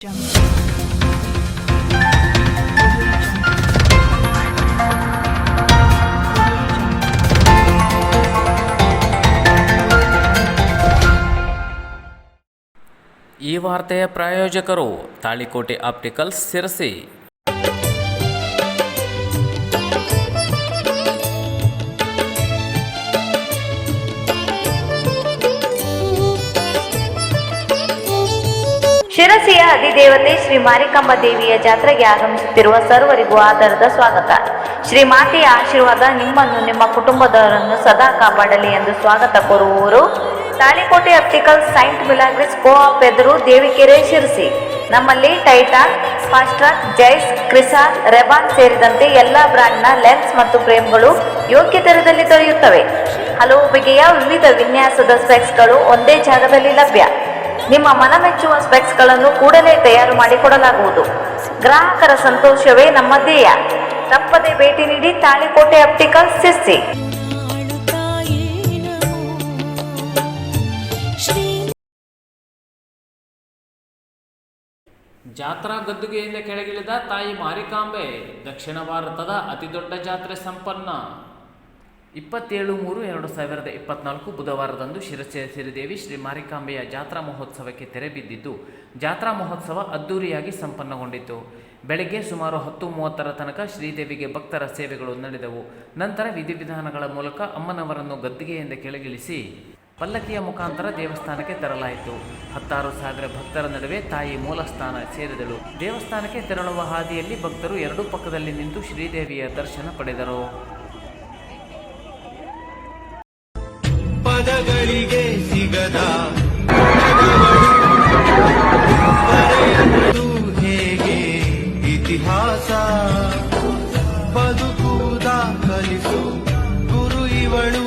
ಈ ವಾರ್ತೆಯ ಪ್ರಾಯೋಜಕರು ತಾಳಿಕೋಟೆ ಆಪ್ಟಿಕಲ್ಸ್ ಶಿರಸಿ. ಶಿರಸಿಯ ಅಧಿದೇವತೆ ಶ್ರೀ ಮಾರಿಕಾಂಬಾ ದೇವಿಯ ಜಾತ್ರೆಗೆ ಆಗಮಿಸುತ್ತಿರುವ ಸರ್ವರಿಗೂ ಆಧಾರದ ಸ್ವಾಗತ. ಶ್ರೀ ಮಾತೆಯ ಆಶೀರ್ವಾದ ನಿಮ್ಮನ್ನು ನಿಮ್ಮ ಕುಟುಂಬದವರನ್ನು ಸದಾ ಕಾಪಾಡಲಿ ಎಂದು ಸ್ವಾಗತ ಕೋರುವವರು ತಾಳಿಕೋಟೆ ಆಪ್ಟಿಕಲ್ಸ್ ಸೈಂಟ್ ಮಿಲಾಗ್ರಿಸ್ ಕೋ-ಆಪ್ ಎದುರು ದೇವಿಕೆರೆ ಶಿರಸಿ. ನಮ್ಮಲ್ಲಿ ಟೈಟಾನ್, ಫಾಸ್ಟ್ರಾಕ್, ಜೈಸ್, ಕ್ರಿಸಾನ್, ರೆಬಾನ್ ಸೇರಿದಂತೆ ಎಲ್ಲ ಬ್ರ್ಯಾಂಡ್ನ ಲೆನ್ಸ್ ಮತ್ತು ಫ್ರೇಮ್ಗಳು ಯೋಗ್ಯ ದರದಲ್ಲಿ ದೊರೆಯುತ್ತವೆ. ಹಲವು ಬಗೆಯ ವಿವಿಧ ವಿನ್ಯಾಸದ ಸ್ಪೆಕ್ಸ್ಗಳು ಒಂದೇ ಜಾಗದಲ್ಲಿ ಲಭ್ಯ. ನಿಮ್ಮ ಮನಮೆಚ್ಚುವ ಸ್ಪೆಕ್ಸ್ಗಳನ್ನು ಕೂಡಲೇ ತಯಾರು ಮಾಡಿಕೊಡಲಾಗುವುದು. ಗ್ರಾಹಕರ ಸಂತೋಷವೇ ನಮ್ಮ ಧ್ಯೇಯ. ತಪ್ಪದೆ ಭೇಟಿ ನೀಡಿ ತಾಳಿಕೋಟೆ ಆಪ್ಟಿಕಲ್ಸ್ ಶಿರಸಿ. ಜಾತ್ರಾ ಗದ್ದುಗೆಯಿಂದ ಕೆಳಗಿಳಿದ ತಾಯಿ ಮಾರಿಕಾಂಬೆ. ದಕ್ಷಿಣ ಭಾರತದ ಅತಿದೊಡ್ಡ ಜಾತ್ರೆ ಸಂಪನ್ನ. 27/3/2024 ಬುಧವಾರದಂದು ಶಿರಸಿಯ ಸಿರಿದೇವಿ ಶ್ರೀ ಮಾರಿಕಾಂಬೆಯ ಜಾತ್ರಾ ಮಹೋತ್ಸವಕ್ಕೆ ತೆರೆ ಬಿದ್ದಿದ್ದು, ಜಾತ್ರಾ ಮಹೋತ್ಸವ ಅದ್ದೂರಿಯಾಗಿ ಸಂಪನ್ನಗೊಂಡಿತು. ಬೆಳಗ್ಗೆ ಸುಮಾರು 10:30 ತನಕ ಶ್ರೀದೇವಿಗೆ ಭಕ್ತರ ಸೇವೆಗಳು ನಡೆದವು. ನಂತರ ವಿಧಿವಿಧಾನಗಳ ಮೂಲಕ ಅಮ್ಮನವರನ್ನು ಗದ್ದುಗೆಯಿಂದ ಕೆಳಗಿಳಿಸಿ ಪಲ್ಲಕ್ಕಿಯ ಮುಖಾಂತರ ದೇವಸ್ಥಾನಕ್ಕೆ ತರಲಾಯಿತು. 16,000 ಭಕ್ತರ ನಡುವೆ ತಾಯಿ ಮೂಲಸ್ಥಾನ ಸೇರಿದಳು. ದೇವಸ್ಥಾನಕ್ಕೆ ತೆರಳುವ ಹಾದಿಯಲ್ಲಿ ಭಕ್ತರು ಎರಡೂ ಪಕ್ಕದಲ್ಲಿ ನಿಂತು ಶ್ರೀದೇವಿಯ ದರ್ಶನ ಪಡೆದರು. ಪದಗಳಿಗೆ ಸಿಗದ ಹೇಗೆ ಇತಿಹಾಸ ಬದುಕುವುದ ಕಲಿಸು ಗುರು ಇವಳು,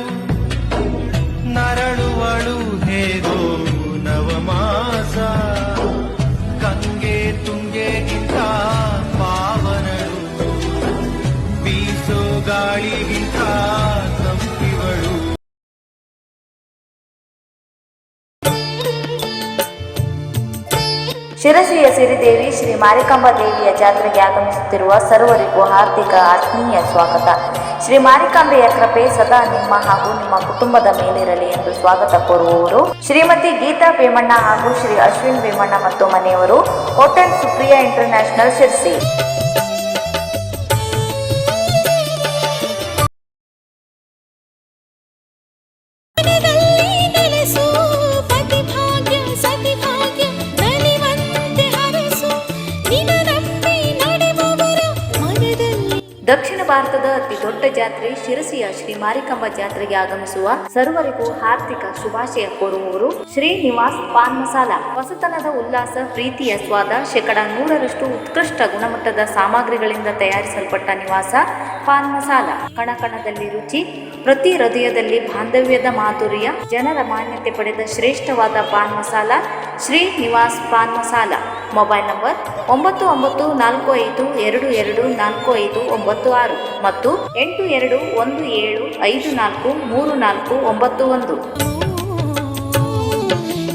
ನರಳುವಳು ಹೇಗೋ ನವಮಾಸ, ಗಂಗೆ ತುಂಗೆಗಿಂತ ಪಾವನಳು, ಬೀಸೋ ಗಾಳಿಗಿಂತ ತಂಪಿವಳು. ಶಿರಸಿಯ ಸಿರಿದೇವಿ ಶ್ರೀ ಮಾರಿಕಾಂಬಾ ದೇವಿಯ ಜಾತ್ರೆಗೆ ಆಗಮಿಸುತ್ತಿರುವ ಸರ್ವರಿಗೂ ಹಾರ್ದಿಕ ಆತ್ಮೀಯ ಸ್ವಾಗತ. ಶ್ರೀ ಮಾರಿಕಾಂಬೆಯ ಕೃಪೆ ಸದಾ ನಿಮ್ಮ ಹಾಗೂ ನಿಮ್ಮ ಕುಟುಂಬದ ಮೇಲಿರಲಿ ಎಂದು ಸ್ವಾಗತ ಕೋರುವವರು ಶ್ರೀಮತಿ ಗೀತಾ ವೇಮಣ್ಣ ಹಾಗೂ ಶ್ರೀ ಅಶ್ವಿನ್ ವೇಮಣ್ಣ ಮತ್ತು ಮನೆಯವರು, ಹೋಟೆಲ್ ಸುಪ್ರಿಯಾ ಇಂಟರ್ನ್ಯಾಷನಲ್ ಶಿರಸಿ. ದಕ್ಷಿಣ ಭಾರತದ ಅತಿ ದೊಡ್ಡ ಜಾತ್ರೆ ಶಿರಸಿಯ ಶ್ರೀ ಮಾರಿಕಾಂಬಾ ಜಾತ್ರೆಗೆ ಆಗಮಿಸುವ ಸರ್ವರಿಗೂ ಹಾರ್ದಿಕ ಶುಭಾಶಯ ಕೋರುವವರು ಶ್ರೀ ನಿವಾಸ್ ಪಾನ್ ಮಸಾಲ. ಹೊಸತನದ ಉಲ್ಲಾಸ, ಪ್ರೀತಿಯ ಸ್ವಾದ, 100% ಉತ್ಕೃಷ್ಟ ಗುಣಮಟ್ಟದ ಸಾಮಗ್ರಿಗಳಿಂದ ತಯಾರಿಸಲ್ಪಟ್ಟ ನಿವಾಸ ಪಾನ್ ಮಸಾಲ. ಕಣಕಣದಲ್ಲಿ ರುಚಿ, ಪ್ರತಿ ಹೃದಯದಲ್ಲಿ ಬಾಂಧವ್ಯದ ಮಾಧುರ್ಯ, ಜನರ ಮಾನ್ಯತೆ ಪಡೆದ ಶ್ರೇಷ್ಠವಾದ ಪಾನ್ ಮಸಾಲ ಶ್ರೀ ನಿವಾಸ್ ಪಾನ್ ಮಸಾಲ. ಮೊಬೈಲ್ ನಂಬರ್ 9215224596 ಮತ್ತು 8217543491.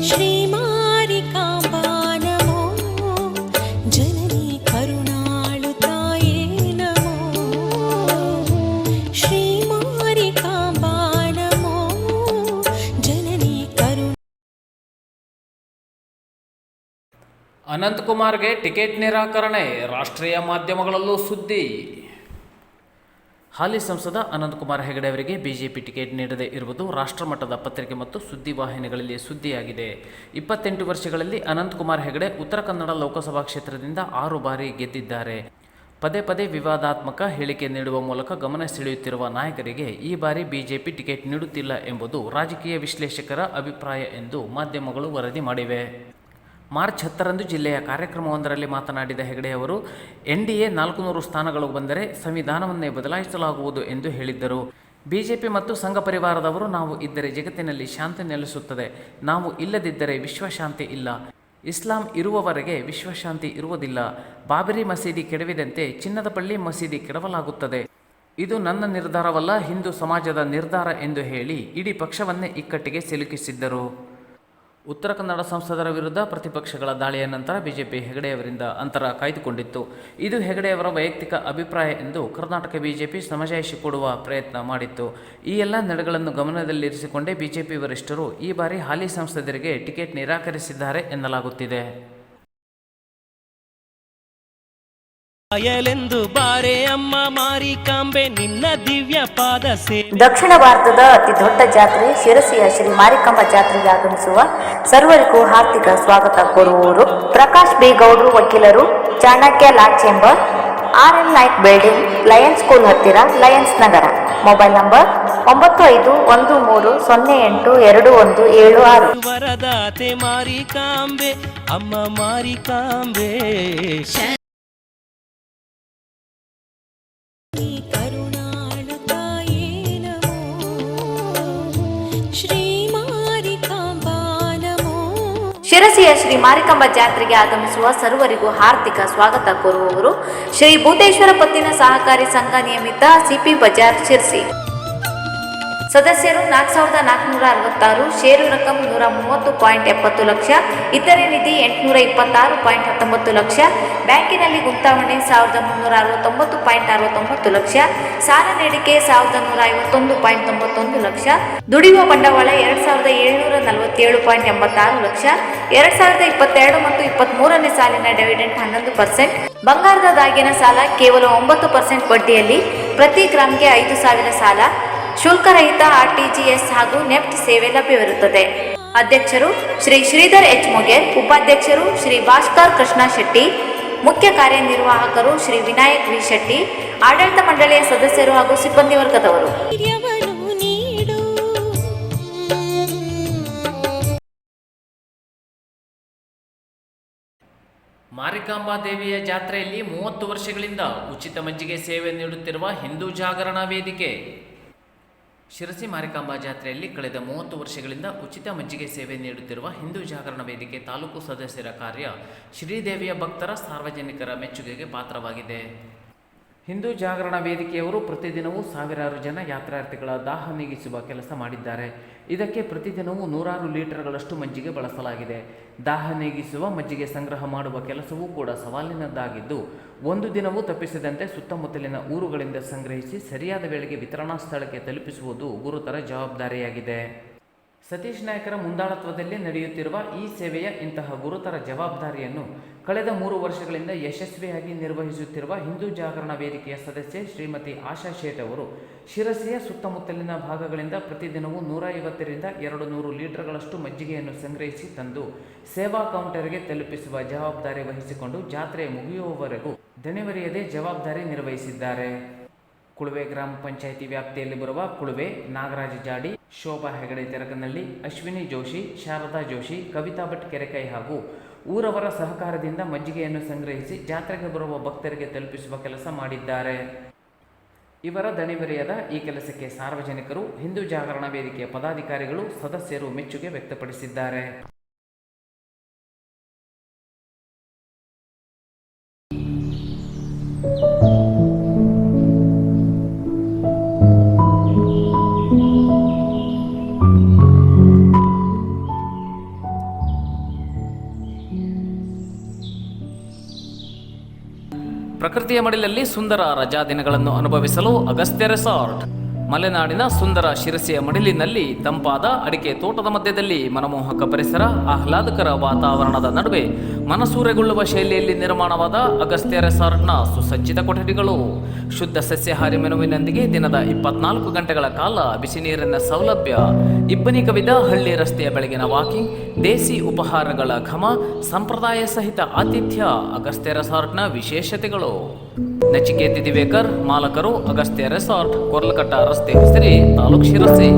ಶ್ರೀ ಮಾರಿಕಾಂಬಾ ನಮೋ, ಜನನಿ ಕರುಣಾಳು ತಾಯೇ ನಮೋ. ಶ್ರೀ ಮಾರಿಕಾಂಬಾ ನಮೋ, ಜನನಿ ಕರುಣ. ಅನಂತಕುಮಾರ್ಗೆ ಟಿಕೆಟ್ ನಿರಾಕರಣೆ, ರಾಷ್ಟ್ರೀಯ ಮಾಧ್ಯಮಗಳಲ್ಲೂ ಸುದ್ದಿ. ಹಾಲಿ ಸಂಸದ ಅನಂತಕುಮಾರ್ ಹೆಗಡೆ ಅವರಿಗೆ ಬಿಜೆಪಿ ಟಿಕೆಟ್ ನೀಡದೇ ಇರುವುದು ರಾಷ್ಟ್ರಮಟ್ಟದ ಪತ್ರಿಕೆ ಮತ್ತು ಸುದ್ದಿವಾಹಿನಿಗಳಲ್ಲಿ ಸುದ್ದಿಯಾಗಿದೆ. 28 ವರ್ಷಗಳಲ್ಲಿ ಅನಂತಕುಮಾರ್ ಹೆಗಡೆ ಉತ್ತರ ಕನ್ನಡ ಲೋಕಸಭಾ ಕ್ಷೇತ್ರದಿಂದ 6 ಬಾರಿ ಗೆದ್ದಿದ್ದಾರೆ. ಪದೇ ಪದೇ ವಿವಾದಾತ್ಮಕ ಹೇಳಿಕೆ ನೀಡುವ ಮೂಲಕ ಗಮನ ಸೆಳೆಯುತ್ತಿರುವ ನಾಯಕರಿಗೆ ಈ ಬಾರಿ ಬಿಜೆಪಿ ಟಿಕೆಟ್ ನೀಡುತ್ತಿಲ್ಲ ಎಂಬುದು ರಾಜಕೀಯ ವಿಶ್ಲೇಷಕರ ಅಭಿಪ್ರಾಯ ಎಂದು ಮಾಧ್ಯಮಗಳು ವರದಿ ಮಾಡಿವೆ. ಮಾರ್ಚ್ 10ರಂದು ಜಿಲ್ಲೆಯ ಕಾರ್ಯಕ್ರಮವೊಂದರಲ್ಲಿ ಮಾತನಾಡಿದ ಹೆಗಡೆ ಅವರು, NDA 400 ಸ್ಥಾನಗಳು ಬಂದರೆ ಸಂವಿಧಾನವನ್ನೇ ಬದಲಾಯಿಸಲಾಗುವುದು ಎಂದು ಹೇಳಿದ್ದರು. ಬಿಜೆಪಿ ಮತ್ತು ಸಂಘ ಪರಿವಾರದವರು ನಾವು ಇದ್ದರೆ ಜಗತ್ತಿನಲ್ಲಿ ಶಾಂತಿ ನೆಲೆಸುತ್ತದೆ, ನಾವು ಇಲ್ಲದಿದ್ದರೆ ವಿಶ್ವಶಾಂತಿ ಇಲ್ಲ, ಇಸ್ಲಾಂ ಇರುವವರೆಗೆ ವಿಶ್ವಶಾಂತಿ ಇರುವುದಿಲ್ಲ, ಬಾಬರಿ ಮಸೀದಿ ಕೆಡವಿದಂತೆ ಚಿನ್ನದ ಬಳ್ಳಿ ಮಸೀದಿ ಕೆಡವಲಾಗುತ್ತದೆ, ಇದು ನನ್ನ ನಿರ್ಧಾರವಲ್ಲ, ಹಿಂದೂ ಸಮಾಜದ ನಿರ್ಧಾರ ಎಂದು ಹೇಳಿ ಇಡೀ ಪಕ್ಷವನ್ನೇ ಇಕ್ಕಟ್ಟಿಗೆ ಸಿಲುಕಿಸಿದ್ದರು. ಉತ್ತರ ಕನ್ನಡ ಸಂಸದರ ವಿರುದ್ಧ ಪ್ರತಿಪಕ್ಷಗಳ ದಾಳಿಯ ನಂತರ ಬಿಜೆಪಿ ಹೆಗಡೆಯವರಿಂದ ಅಂತರ ಕಾಯ್ದುಕೊಂಡಿತ್ತು. ಇದು ಹೆಗಡೆಯವರ ವೈಯಕ್ತಿಕ ಅಭಿಪ್ರಾಯ ಎಂದು ಕರ್ನಾಟಕ ಬಿಜೆಪಿ ಸಮಜಾಯಿಷಿ ಕೊಡುವ ಪ್ರಯತ್ನ ಮಾಡಿತ್ತು. ಈ ಎಲ್ಲ ನಡೆಗಳನ್ನು ಗಮನದಲ್ಲಿರಿಸಿಕೊಂಡೇ ಬಿಜೆಪಿ ವರಿಷ್ಠರು ಈ ಬಾರಿ ಹಾಲಿ ಸಂಸದರಿಗೆ ಟಿಕೆಟ್ ನಿರಾಕರಿಸಿದ್ದಾರೆ ಎನ್ನಲಾಗುತ್ತಿದೆ. ಅಯಲೆಂದು ಬಾರೆ ಅಮ್ಮ ಮಾರಿಕಾಂಬೆ ನಿನ್ನ ದಿವ್ಯ ಪಾದ ದಕ್ಷಿಣ ಭಾರತದ ಅತಿ ದೊಡ್ಡ ಜಾತ್ರೆ ಶಿರಸಿಯ ಶ್ರೀ ಮಾರಿಕಾಂಬ ಜಾತ್ರೆಗೆ ಆಗಮಿಸುವ ಸರ್ವರಿಗೂ ಹಾರ್ದಿಕ ಸ್ವಾಗತ ಕೋರುವವರು ಪ್ರಕಾಶ್ ಬಿ ಗೌಡ್ರು, ವಕೀಲರು, Chanakya law chamber, RL Naik building, Lions school ಹತ್ತಿರ, ಲಯನ್ಸ್ ನಗರ. Mobile number 9513082176. ವರದಾತೆ ಮಾರಿಕಾಂಬೆ ಅಮ್ಮ ಮಾರಿಕಾಂಬೆ. ಶಿರಸಿಯ ಶ್ರೀ ಮಾರಿಕಾಂಬ ಜಾತ್ರೆಗೆ ಆಗಮಿಸುವ ಸರ್ವರಿಗೂ ಹಾರ್ದಿಕ ಸ್ವಾಗತ ಕೋರುವವರು ಶ್ರೀ ಭೂತೇಶ್ವರ ಪತ್ತಿನ ಸಹಕಾರಿ ಸಂಘ ನಿಯಮಿತ CP ಬಜಾರ್ ಶಿರಸಿ. ಸದಸ್ಯರು 4466, ಷೇರು ರಕಂ 130.70 ಲಕ್ಷ, ಇತರೆ ನಿಧಿ 826.19 ಲಕ್ಷ, ಬ್ಯಾಂಕಿನಲ್ಲಿ ಗುಂತಾವಣೆ 1369.69 ಲಕ್ಷ, ಸಾಲ ನೀಡಿಕೆ 1151.91 ಲಕ್ಷ, ದುಡಿಯುವ ಬಂಡವಾಳ 2747.86 ಲಕ್ಷ, 2022 ಮತ್ತು 23ನೇ ಸಾಲಿನ ಡಿವಿಡೆಂಡ್ 11%, ಬಂಗಾರದ ದಾಗಿನ ಸಾಲ ಕೇವಲ 9% ಬಡ್ಡಿಯಲ್ಲಿ ಪ್ರತಿ ಗ್ರಾಮ್ಗೆ 5,000 ಸಾಲ, ಶುಲ್ಕರಹಿತ RTGS ಹಾಗೂ ನೆಫ್ಟ್ ಸೇವೆ ಲಭ್ಯವಿರುತ್ತದೆ. ಅಧ್ಯಕ್ಷರು ಶ್ರೀ ಶ್ರೀಧರ್ H. ಮೊಗೇರ್, ಉಪಾಧ್ಯಕ್ಷರು ಶ್ರೀ ಭಾಸ್ಕರ್ ಕೃಷ್ಣ ಶೆಟ್ಟಿ, ಮುಖ್ಯ ಕಾರ್ಯನಿರ್ವಾಹಕರು ಶ್ರೀ ವಿನಾಯಕ್ ವಿ ಶೆಟ್ಟಿ, ಆಡಳಿತ ಮಂಡಳಿಯ ಸದಸ್ಯರು ಹಾಗೂ ಸಿಬ್ಬಂದಿ ವರ್ಗದವರು. ಮಾರಿಕಾಂಬಾ ದೇವಿಯ ಜಾತ್ರೆಯಲ್ಲಿ 30 ವರ್ಷಗಳಿಂದ ಉಚಿತ ಮಜ್ಜಿಗೆ ಸೇವೆ ನೀಡುತ್ತಿರುವ ಹಿಂದೂ ಜಾಗರಣ ವೇದಿಕೆ. ಶಿರಸಿ ಮಾರಿಕಾಂಬಾ ಜಾತ್ರೆಯಲ್ಲಿ ಕಳೆದ 30 ವರ್ಷಗಳಿಂದ ಉಚಿತ ಮಜ್ಜಿಗೆ ಸೇವೆ ನೀಡುತ್ತಿರುವ ಹಿಂದೂ ಜಾಗರಣ ವೇದಿಕೆ ತಾಲೂಕು ಸದಸ್ಯರ ಕಾರ್ಯ ಶ್ರೀದೇವಿಯ ಭಕ್ತರ ಸಾರ್ವಜನಿಕರ ಮೆಚ್ಚುಗೆಗೆ ಪಾತ್ರವಾಗಿದೆ. ಹಿಂದೂ ಜಾಗರಣ ವೇದಿಕೆಯವರು ಪ್ರತಿದಿನವೂ ಸಾವಿರಾರು ಜನ ಯಾತ್ರಾರ್ಥಿಗಳ ದಾಹ ನೀಗಿಸುವ ಕೆಲಸ ಮಾಡಿದ್ದಾರೆ. ಇದಕ್ಕೆ ಪ್ರತಿದಿನವೂ 100 ಲೀಟರ್ಗಳಷ್ಟು ಮಜ್ಜಿಗೆ ಬಳಸಲಾಗಿದೆ. ದಾಹ ನೀಗಿಸುವ ಮಜ್ಜಿಗೆ ಸಂಗ್ರಹ ಮಾಡುವ ಕೆಲಸವೂ ಕೂಡ ಸವಾಲಿನದ್ದಾಗಿದ್ದು, ಒಂದು ದಿನವೂ ತಪ್ಪಿಸದಂತೆ ಸುತ್ತಮುತ್ತಲಿನ ಊರುಗಳಿಂದ ಸಂಗ್ರಹಿಸಿ ಸರಿಯಾದ ವೇಳೆಗೆ ವಿತರಣಾ ಸ್ಥಳಕ್ಕೆ ತಲುಪಿಸುವುದು ಗುರುತರ ಜವಾಬ್ದಾರಿಯಾಗಿದೆ. ಸತೀಶ್ ನಾಯಕರ ಮುಂದಾಳತ್ವದಲ್ಲಿ ನಡೆಯುತ್ತಿರುವ ಈ ಸೇವೆಯ ಇಂತಹ ಗುರುತರ ಜವಾಬ್ದಾರಿಯನ್ನು ಕಳೆದ 3 ವರ್ಷಗಳಿಂದ ಯಶಸ್ವಿಯಾಗಿ ನಿರ್ವಹಿಸುತ್ತಿರುವ ಹಿಂದೂ ಜಾಗರಣ ವೇದಿಕೆಯ ಸದಸ್ಯೆ ಶ್ರೀಮತಿ ಆಶಾ ಶೇಟ್ ಅವರು ಶಿರಸಿಯ ಸುತ್ತಮುತ್ತಲಿನ ಭಾಗಗಳಿಂದ ಪ್ರತಿದಿನವೂ 150ರಿಂದ 200 ಲೀಟರ್ಗಳಷ್ಟು ಮಜ್ಜಿಗೆಯನ್ನು ಸಂಗ್ರಹಿಸಿ ತಂದು ಸೇವಾ ಕೌಂಟರ್ಗೆ ತಲುಪಿಸುವ ಜವಾಬ್ದಾರಿ ವಹಿಸಿಕೊಂಡು ಜಾತ್ರೆ ಮುಗಿಯುವವರೆಗೂ ದಣಿವರಿಯದೆ ಜವಾಬ್ದಾರಿ ನಿರ್ವಹಿಸಿದ್ದಾರೆ. ಕುಳುವೆ ಗ್ರಾಮ ಪಂಚಾಯಿತಿ ವ್ಯಾಪ್ತಿಯಲ್ಲಿ ಬರುವ ಕುಳುವೆ, ನಾಗರಾಜ ಜಾಡಿ, ಶೋಭಾ ಹೆಗಡೆ ತೆರಕನಹಳ್ಳಿ, ಅಶ್ವಿನಿ ಜೋಶಿ, ಶಾರದಾ ಜೋಶಿ, ಕವಿತಾ ಭಟ್ ಕೆರೆಕೈ ಹಾಗೂ ಊರವರ ಸಹಕಾರದಿಂದ ಮಜ್ಜಿಗೆಯನ್ನು ಸಂಗ್ರಹಿಸಿ ಜಾತ್ರೆಗೆ ಬರುವ ಭಕ್ತರಿಗೆ ತಲುಪಿಸುವ ಕೆಲಸ ಮಾಡಿದ್ದಾರೆ. ಇವರ ದಣಿವರಿಯದ ಈ ಕೆಲಸಕ್ಕೆ ಸಾರ್ವಜನಿಕರು, ಹಿಂದೂ ಜಾಗರಣ ವೇದಿಕೆಯ ಪದಾಧಿಕಾರಿಗಳು, ಸದಸ್ಯರು ಮೆಚ್ಚುಗೆ ವ್ಯಕ್ತಪಡಿಸಿದ್ದಾರೆ. ಪ್ರಕೃತಿಯ ಮಡಿಲಲ್ಲಿ ಸುಂದರ ರಜಾ ದಿನಗಳನ್ನು ಅನುಭವಿಸಲು ಅಗಸ್ತ್ಯ ರೆಸಾರ್ಟ್. ಮಲೆನಾಡಿನ ಸುಂದರ ಶಿರಸಿಯ ಮಡಿಲಿನಲ್ಲಿ ತಂಪಾದ ಅಡಿಕೆ ತೋಟದ ಮಧ್ಯದಲ್ಲಿ ಮನಮೋಹಕ ಪರಿಸರ, ಆಹ್ಲಾದಕರ ವಾತಾವರಣದ ನಡುವೆ ಮನಸೂರೆಗೊಳ್ಳುವ ಶೈಲಿಯಲ್ಲಿ ನಿರ್ಮಾಣವಾದ ಅಗಸ್ತ್ಯ ರೆಸಾರ್ಟ್ನ ಸುಸಜ್ಜಿತ ಕೊಠಡಿಗಳು. ಶುದ್ಧ ಸಸ್ಯಾಹಾರಿ ಮೆನುವಿನೊಂದಿಗೆ ದಿನದ 24 ಗಂಟೆಗಳ ಕಾಲ ಬಿಸಿ ನೀರಿನ ಸೌಲಭ್ಯ, ಇಬ್ಬನಿ ಕವಿದ ಹಳ್ಳಿ ರಸ್ತೆಯ ಬೆಳಗಿನ ವಾಕಿಂಗ್, ದೇಸಿ ಉಪಹಾರಗಳ ಘಮ, ಸಂಪ್ರದಾಯ ಸಹಿತ ಆತಿಥ್ಯ ಅಗಸ್ತ್ಯ ರೆಸಾರ್ಟ್ನ ವಿಶೇಷತೆಗಳು. ನಚಿಕೇತ್ ದಿವೇಕರ್, ಮಾಲಕರು, ಅಗಸ್ತ್ಯ ರೆಸಾರ್ಟ್, ಕೊರ್ಲಕಟ್ಟ ರಸ್ತೆ, ಹೆಸರಿ, ತಾಲೂಕು ಶಿರಸಿ.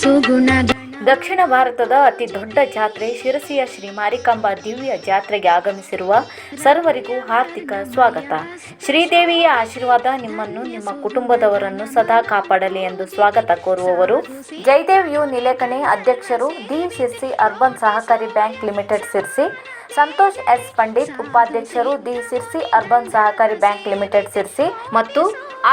ಸುಗುಣದ ದಕ್ಷಿಣ ಭಾರತದ ಅತಿ ದೊಡ್ಡ ಜಾತ್ರೆ ಶಿರಸಿಯ ಶ್ರೀ ಮಾರಿಕಾಂಬಾ ದಿವ್ಯ ಜಾತ್ರೆಗೆ ಆಗಮಿಸಿರುವ ಸರ್ವರಿಗೂ ಹಾರ್ದಿಕ ಸ್ವಾಗತ. ಶ್ರೀದೇವಿಯ ಆಶೀರ್ವಾದ ನಿಮ್ಮನ್ನು ನಿಮ್ಮ ಕುಟುಂಬದವರನ್ನು ಸದಾ ಕಾಪಾಡಲಿ ಎಂದು ಸ್ವಾಗತ ಕೋರುವವರು ಜಯದೇವ್ ಯು ನಿಲೇಕಣಿ, ಅಧ್ಯಕ್ಷರು the Sirsi urban Sahakari bank limited Sirsi. Santosh S Pandit, ಉಪಾಧ್ಯಕ್ಷರು the Sirsi urban Sahakari bank limited Sirsi ಮತ್ತು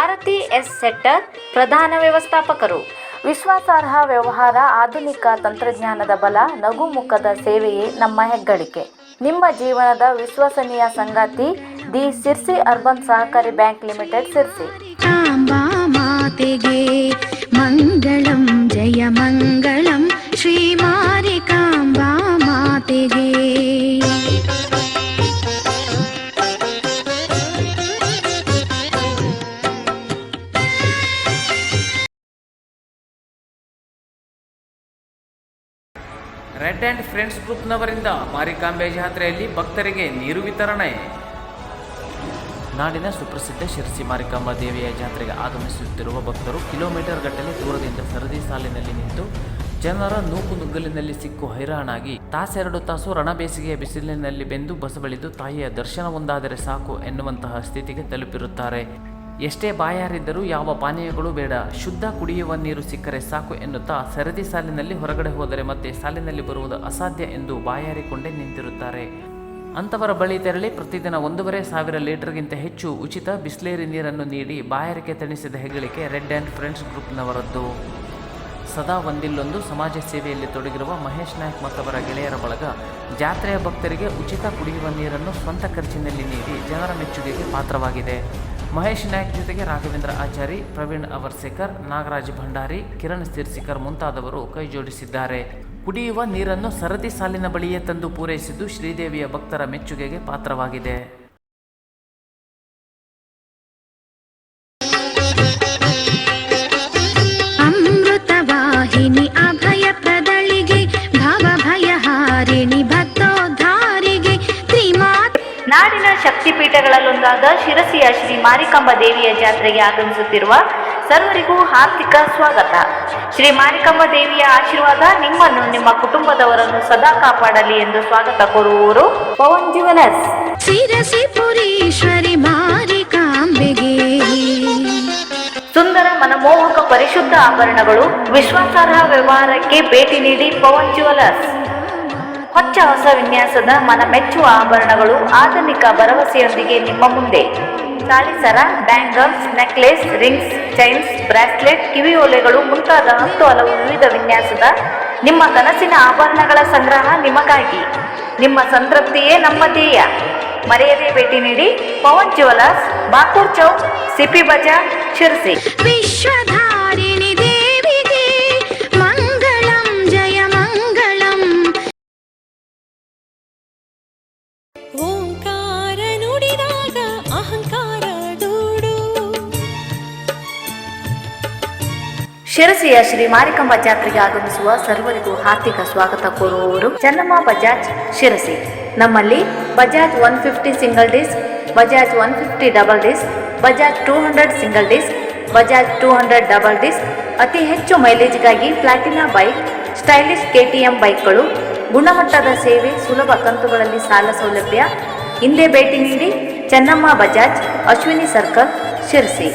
ಆರತಿ ಎಸ್ ಸೆಟ್ಟರ್, ಪ್ರಧಾನ ವ್ಯವಸ್ಥಾಪಕರು. ವಿಶ್ವಾಸಾರ್ಹ ವ್ಯವಹಾರ, ಆಧುನಿಕ ತಂತ್ರಜ್ಞಾನದ ಬಲ, ನಗುಮುಖದ ಸೇವೆಯೇ ನಮ್ಮ ಹೆಗ್ಗಳಿಕೆ. ನಿಮ್ಮ ಜೀವನದ ವಿಶ್ವಸನೀಯ ಸಂಗಾತಿ the Sirsi urban Sahakari bank limited Sirsi. ಕಾಂಬಾ ಮಾತೆಗೆ ಮಂಗಳಂ, ಜಯ ಮಂಗಳಂ, ಶ್ರೀ ಮಾರಿಕಾಂಬಾ ಮಾತೆಗೆ. ರೆಡ್ ಆ್ಯಂಡ್ ಫ್ರೆಂಡ್ಸ್ ಗ್ರೂಪ್ನವರಿಂದ ಮಾರಿಕಾಂಬೆ ಜಾತ್ರೆಯಲ್ಲಿ ಭಕ್ತರಿಗೆ ನೀರು ವಿತರಣೆ. ನಾಡಿನ ಸುಪ್ರಸಿದ್ಧ ಶಿರಸಿ ಮಾರಿಕಾಂಬಾ ದೇವಿಯ ಜಾತ್ರೆಗೆ ಆಗಮಿಸುತ್ತಿರುವ ಭಕ್ತರು ಕಿಲೋಮೀಟರ್ ಗಟ್ಟಲೆ ದೂರದಿಂದ ಸರದಿ ಸಾಲಿನಲ್ಲಿ ನಿಂತು ಜನರ ನೂಕುನುಗ್ಗಲಿನಲ್ಲಿ ಸಿಕ್ಕು ಹೈರಾಣಾಗಿ ತಾಸೆರಡು ತಾಸು ರಣಬೇಸಿಗೆಯ ಬಿಸಿಲಿನಲ್ಲಿ ಬೆಂದು ಬಸಬಳಿದು ತಾಯಿಯ ದರ್ಶನವೊಂದಾದರೆ ಸಾಕು ಎನ್ನುವಂತಹ ಸ್ಥಿತಿಗೆ ತಲುಪಿರುತ್ತಾರೆ. ಎಷ್ಟೇ ಬಾಯಾರಿದ್ದರೂ ಯಾವ ಪಾನೀಯಗಳು ಬೇಡ, ಶುದ್ಧ ಕುಡಿಯುವ ನೀರು ಸಿಕ್ಕರೆ ಸಾಕು ಎನ್ನುತ್ತಾ ಸರದಿ ಸಾಲಿನಲ್ಲಿ ಹೊರಗಡೆ ಹೋದರೆ ಮತ್ತೆ ಸಾಲಿನಲ್ಲಿ ಬರುವುದು ಅಸಾಧ್ಯ ಎಂದು ಬಾಯಾರಿಕೊಂಡೇ ನಿಂತಿರುತ್ತಾರೆ. ಅಂಥವರ ಬಳಿ ತೆರಳಿ ಪ್ರತಿದಿನ 1,500 ಲೀಟರ್ಗಿಂತ ಹೆಚ್ಚು ಉಚಿತ ಬಿಸ್ಲೇರಿ ನೀರನ್ನು ನೀಡಿ ಬಾಯಾರಿಕೆ ತಣಿಸಿದ ಹೆಗ್ಗಳಿಕೆ ರೆಡ್ ಆ್ಯಂಡ್ ಫ್ರೆಂಡ್ಸ್ ಗ್ರೂಪ್ನವರದ್ದು. ಸದಾ ಒಂದಿಲ್ಲೊಂದು ಸಮಾಜ ಸೇವೆಯಲ್ಲಿ ತೊಡಗಿರುವ ಮಹೇಶ್ ನಾಯ್ಕ್ ಮತ್ತವರ ಗೆಳೆಯರ ಬಳಗ ಜಾತ್ರೆಯ ಭಕ್ತರಿಗೆ ಉಚಿತ ಕುಡಿಯುವ ನೀರನ್ನು ಸ್ವಂತ ಖರ್ಚಿನಲ್ಲಿ ನೀಡಿ ಜನರ ಮೆಚ್ಚುಗೆಗೆ ಪಾತ್ರವಾಗಿದೆ. ಮಹೇಶ್ ನಾಯ್ಕ್ ಜೊತೆಗೆ ರಾಘವೇಂದ್ರ ಆಚಾರಿ, ಪ್ರವೀಣ್ ಅವರ್ಸೇಕರ್, ನಾಗರಾಜ್ ಭಂಡಾರಿ, ಕಿರಣ್ ಸಿರ್ಸಿಕರ್ ಮುಂತಾದವರು ಕೈ ಜೋಡಿಸಿದ್ದಾರೆ. ಕುಡಿಯುವ ನೀರನ್ನು ಸರದಿ ಸಾಲಿನ ಬಳಿಯೇ ತಂದು ಪೂರೈಸಿದ್ದು ಶ್ರೀದೇವಿಯ ಭಕ್ತರ ಮೆಚ್ಚುಗೆಗೆ ಪಾತ್ರವಾಗಿದೆ. ಅಮೃತವಾಹಿನಿ ಅಭಯ ಪ್ರದಳಿಗೆ, ಭವಭಯಹಾರಿಣಿ ಭಕ್ತೋದ್ಧಾರಿಗೆ, ನಾಡಿನ ಶಕ್ತಿಪೀಠಗಳಲ್ಲೊಂದಾದ ಶಿರಸಿಯ ಶ್ರೀ ಮಾರಿಕಾಂಬಾ ದೇವಿಯ ಜಾತ್ರೆಗೆ ಆಗಮಿಸುತ್ತಿರುವ ಸರ್ವರಿಗೂ ಹಾರ್ದಿಕ ಸ್ವಾಗತ. ಶ್ರೀ ಮಾರಿಕಾಂಬಾ ದೇವಿಯ ಆಶೀರ್ವಾದ ನಿಮ್ಮನ್ನು ನಿಮ್ಮ ಕುಟುಂಬದವರನ್ನು ಸದಾ ಕಾಪಾಡಲಿ ಎಂದು ಸ್ವಾಗತ ಕೋರುವವರು ಪವನ್ ಜ್ಯುವೆಲರ್ಸ್. ಶಿರಸಿ ಪುರೀಶ್ವರಿ ಮಾರಿಕಾಂಬೆಗೆ ಸುಂದರ ಮನಮೋಹಕ ಪರಿಶುದ್ಧ ಆಭರಣಗಳು, ವಿಶ್ವಾಸಾರ್ಹ ವ್ಯವಹಾರಕ್ಕೆ ಭೇಟಿ ನೀಡಿ ಪವನ್ ಜ್ಯುವೆಲರ್ಸ್. ಹೊಚ್ಚ ಹೊಸ ವಿನ್ಯಾಸದ ಮನಮೆಚ್ಚುವ ಆಭರಣಗಳು ಆಧುನಿಕ ಭರವಸೆಯೊಂದಿಗೆ ನಿಮ್ಮ ಮುಂದೆ. ತಾಳಿಸರ, bangles, necklace, rings, chains, bracelet, ಕಿವಿಯೋಲೆಗಳು ಮುಂತಾದ 10 ಹಲವು ವಿವಿಧ ವಿನ್ಯಾಸದ ನಿಮ್ಮ ಕನಸಿನ ಆಭರಣಗಳ ಸಂಗ್ರಹ ನಿಮಗಾಗಿ. ನಿಮ್ಮ ಸಂತೃಪ್ತಿಯೇ ನಮ್ಮ ಧ್ಯೇಯ. ಮರೆಯದೇ ಭೇಟಿ ನೀಡಿ ಪವನ್ ಜ್ಯುವೆಲರ್ಸ್, ಬಾಕೂರ್ ಚೌಕ್, ಸಿಪಿ ಬಜಾರ್, ಶಿರಸಿ. ವಿಶ್ವಧಾರಿಣಿ ದೇವಿಗೆ ಮಂಗಳಂ, ಜಯ ಮಂಗಳಂ. ಓಂಕಾರ ನುಡಿದಾಗ ಅಹಂಕಾರ ದೂಡು. ಶಿರಸಿಯ ಶ್ರೀ ಮಾರಿಕಾಂಬಾ ಜಾತ್ರೆಗೆ ಆಗಮಿಸುವ ಸರ್ವರಿಗೂ ಹಾರ್ದಿಕ ಸ್ವಾಗತ ಕೋರುವವರು ಚೆನ್ನಮ್ಮ ಬಜಾಜ್ ಶಿರಸಿ. ನಮ್ಮಲ್ಲಿ Bajaj 150 single disc, Bajaj 150 double disc, Bajaj 200 single disc, Bajaj 200 double disc, ಅತಿ ಹೆಚ್ಚು ಮೈಲೇಜ್ಗಾಗಿ ಪ್ಲಾಟಿನಾ ಬೈಕ್, ಸ್ಟೈಲಿಶ್ KTM ಬೈಕ್ಗಳು, ಗುಣಮಟ್ಟದ ಸೇವೆ, ಸುಲಭ ಕಂತುಗಳಲ್ಲಿ ಸಾಲ ಸೌಲಭ್ಯ. ಹಿಂದೆ ಭೇಟಿ ನೀಡಿ ಚೆನ್ನಮ್ಮ ಬಜಾಜ್, ಅಶ್ವಿನಿ ಸರ್ಕಲ್, ಶಿರಸಿ.